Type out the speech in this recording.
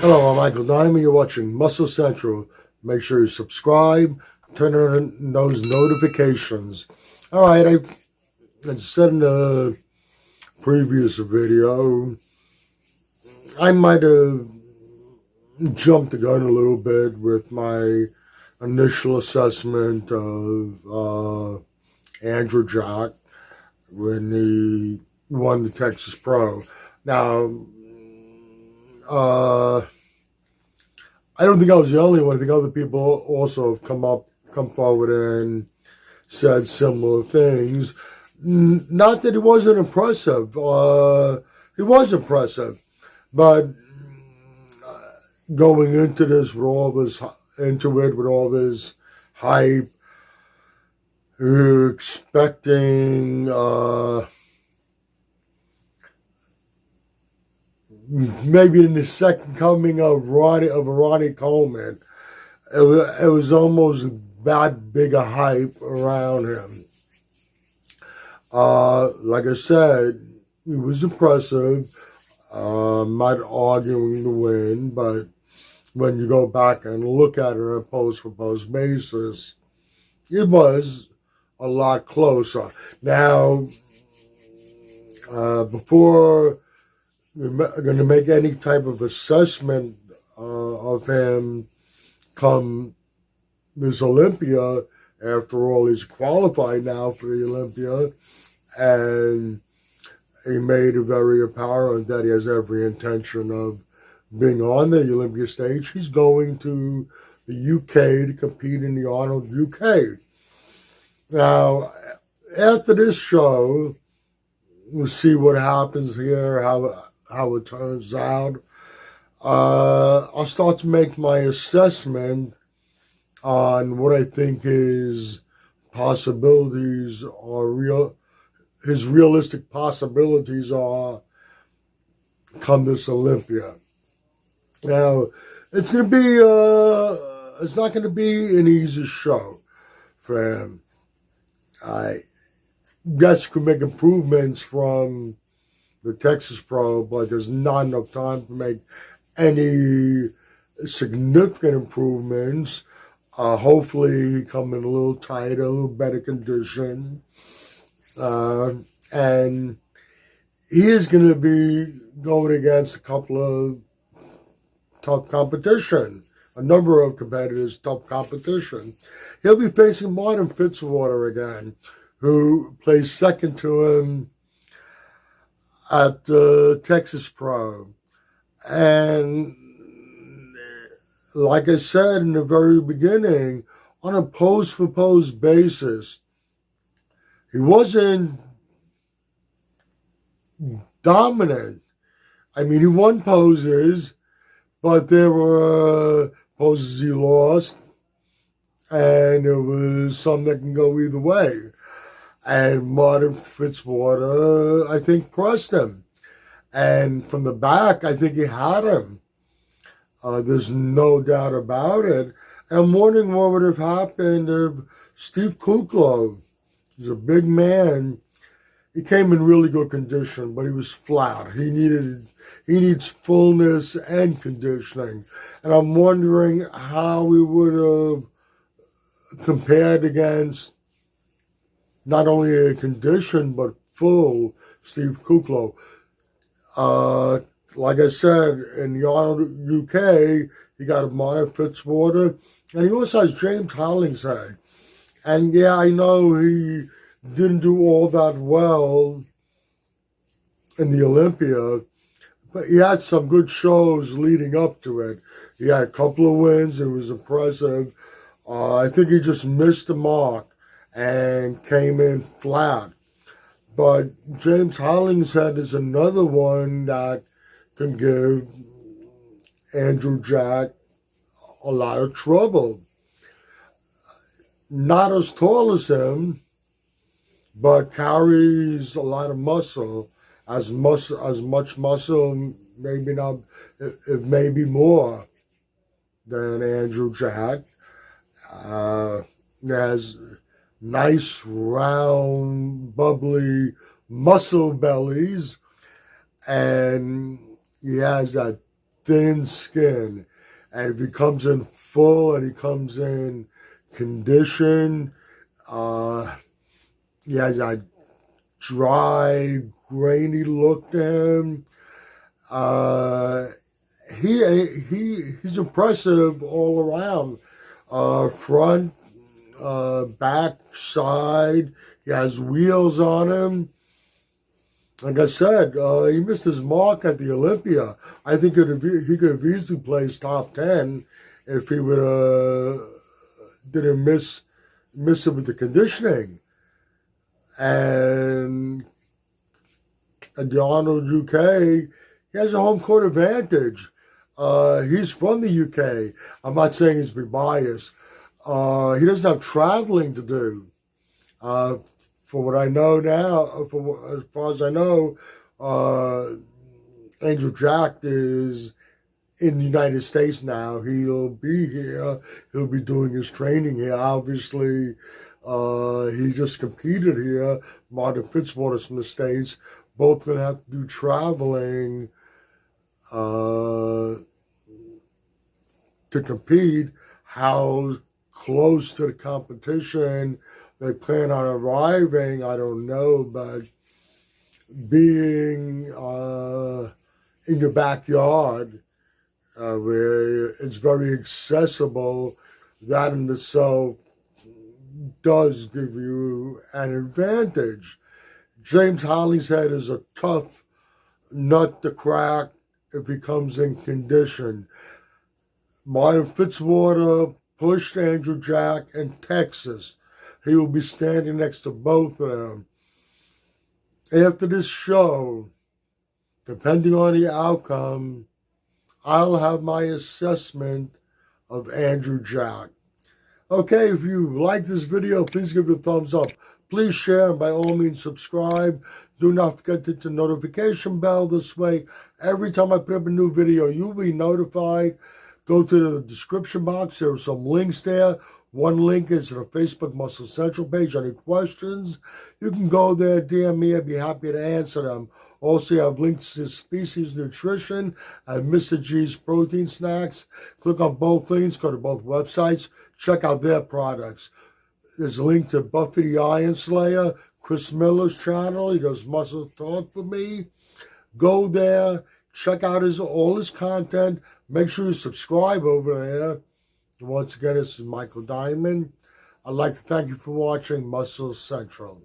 Hello, I'm Michael Diamond. You're watching Muscle Central. Make sure you subscribe, turn on those notifications. All right, I said in the previous video, I might have jumped the gun a little bit with my initial assessment of Andrew Jack when he won the Texas Pro. Now, I don't think I was the only one. I think other people also have come forward and said similar things. Not that he wasn't impressive. He was impressive, but going into this with all this hype, you're expecting maybe in the second coming of Ronnie Coleman. It was almost that big a hype around him. Like I said, he was impressive. I'm not arguing the win, but when you go back and look at it on a post-for-post basis, it was a lot closer. Now, before we're going to make any type of assessment of him come Miss Olympia. After all, he's qualified now for the Olympia, and he made it very apparent that he has every intention of being on the Olympia stage. He's going to the UK to compete in the Arnold UK. Now, after this show, we'll see what happens here, how it turns out. I'll start to make my assessment on what I think his possibilities are his realistic possibilities are come this Olympia. Now, it's not going to be an easy show for him. I guess you could make improvements from the Texas Pro, but there's not enough time to make any significant improvements. Hopefully, he come in a little tighter, a little better condition. And he is going to be going against a couple of tough competition, a number of competitors, tough competition. He'll be facing Martin Fitzwater again, who plays second to him at the Texas Pro. And like I said in the very beginning, on a post-for-post basis, he wasn't dominant. I mean, he won poses, but there were poses he lost, and there was some that can go either way. And Martin Fitzwater, I think, pressed him. And from the back, I think he had him. There's no doubt about it. And I'm wondering what would have happened if Steve Kuklo, he's a big man, he came in really good condition, but he was flat. He needs fullness and conditioning. And I'm wondering how we would have compared against not only a condition, but full Steve Kuklo. Like I said, in the Arnold UK, he got Martin Fitzwater, and he also has James Hollingshead. And yeah, I know he didn't do all that well in the Olympia, but he had some good shows leading up to it. He had a couple of wins. It was impressive. I think he just missed the mark and came in flat. But James Hollingshead is another one that can give Andrew Jack a lot of trouble. Not as tall as him, but carries a lot of muscle. As much muscle, maybe not, if maybe more than Andrew Jack. Has nice, round, bubbly muscle bellies, and he has that thin skin. And if he comes in full and he comes in conditioned, he has a dry, grainy look to him. He's impressive all around. Front, back, side. He has wheels on him. Like I said, he missed his mark at the Olympia. I think he could have easily placed top 10 if he would didn't miss it with the conditioning. And at the Arnold UK, he has a home court advantage. He's from the UK. I'm not saying he's being biased. He doesn't have traveling to do. For what I know now, as far as I know, Angel Jack is in the United States now. He'll be here. He'll be doing his training here. Obviously, he just competed here. Martin Fitzwater's from the States. Both going to have to do traveling to compete. How close to the competition they plan on arriving, I don't know, but being in your backyard where it's very accessible, that in itself does give you an advantage. James Hollingshead is a tough nut to crack if he comes in condition. Martin Fitzwater pushed Andrew Jack in Texas. He will be standing next to both of them. After this show, depending on the outcome, I'll have my assessment of Andrew Jack. Okay, if you like this video, please give it a thumbs up. Please share and by all means subscribe. Do not forget to hit the notification bell. This way, every time I put up a new video, you'll be notified. Go to the description box. There are some links there. One link is to the Facebook Muscle Central page. Any questions, you can go there, DM me. I'd be happy to answer them. Also, I have links to Species Nutrition and Mr. G's Protein Snacks. Click on both links. Go to both websites. Check out their products. There's a link to Buffy the Iron Slayer, Chris Miller's channel. He does Muscle Talk for me. Go there. Check out all his content. Make sure you subscribe over there. Once again, this is Michael Diamond. I'd like to thank you for watching Muscle Central.